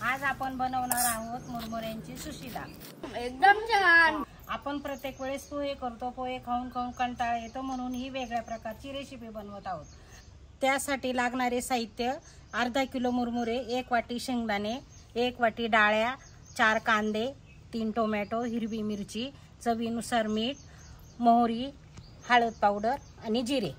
आज आपण बनवणार आहोत मुरमुऱ्यांची सुशिला। एकदम छान। आपण प्रत्येक वेळेस पोहे करतो, पोहे खाऊन खाऊन कंटाळा येतो, म्हणून ही वेगळ्या प्रकारची रेसिपी बनवत आहोत। त्यासाठी लागणारे साहित्य: अर्धा किलो मुरमुरे, 1 वाटी शेंगदाणे, 1 वाटी डाळ्या, 4 कांदे, 3 टोमॅटो, हिरवी मिरची, चवीनुसार मीठ, मोहरी, हळद पावडर आणि जिरे।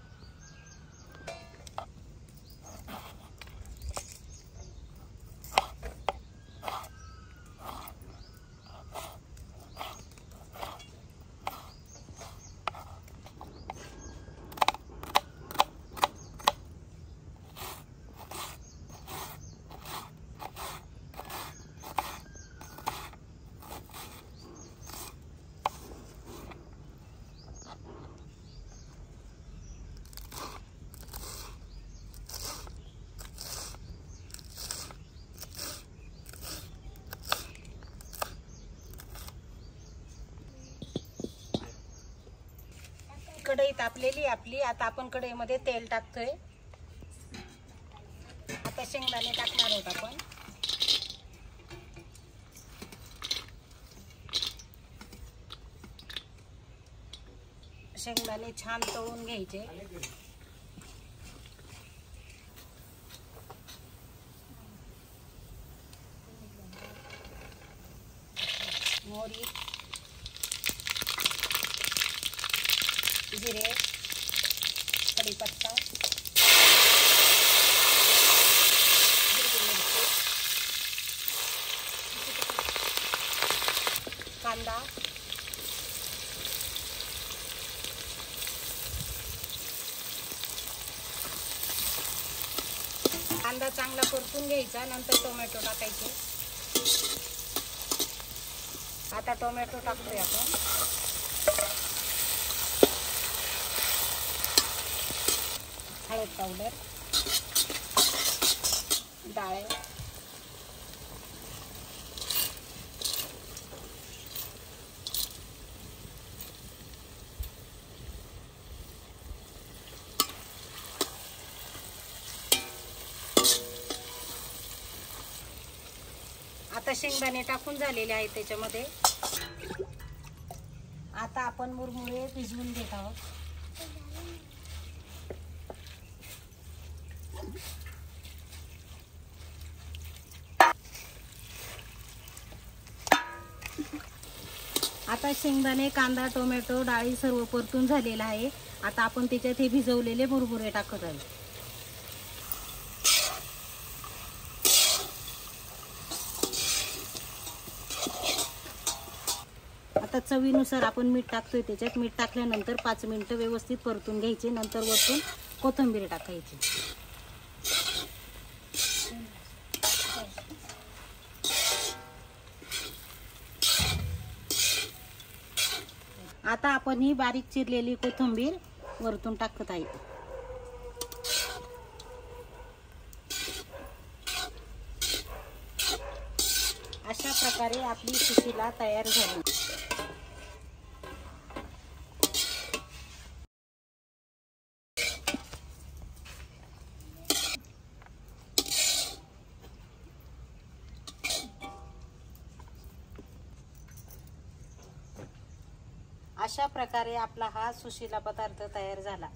कढई तापलेली आपली। आता आपण कढईमध्ये तेल टाकतोय। आता शेंगदाणे टाकणार आहोत आपण। शेंगदाणे छान तळून घ्यायचे। मोहरी, जिरे, कढीपत्ता, हिरवी मिरची, कांदा, कांदा चांगला परतून घ्यायचा, नंतर टोमॅटो टाकायचे। आता टोमॅटो टाकतोय आपण। हळद पावडर, डाळ, आता शेंगदाणे टाकून झालेले आहेत त्याच्यामध्ये। आता आपण मुरमुरे भिजवून घेत आहोत। आता शेंगदाणे, कांदा, टोमॅटो, डाळी सर्व परतून झालेला आहे। आता आपण त्याच्यात हे भिजवलेले मुरमुरे टाकत आहोत। आता चवीनुसार आपण मीठ टाकतोय त्याच्यात। मीठ टाकल्यानंतर 5 मिनिटं व्यवस्थित परतून घ्यायचे, नंतर वरतून कोथिंबीर टाकायची। आता आपण ही बारीक चिरलेली कोथिंबीर वरतून टाकत आहे। अशा प्रकारे आपली सुशिला तयार झाली। अशा प्रकारे आपला हा सुशिला पदार्थ तयार झाला।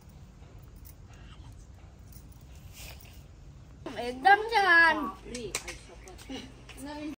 एकदम छान।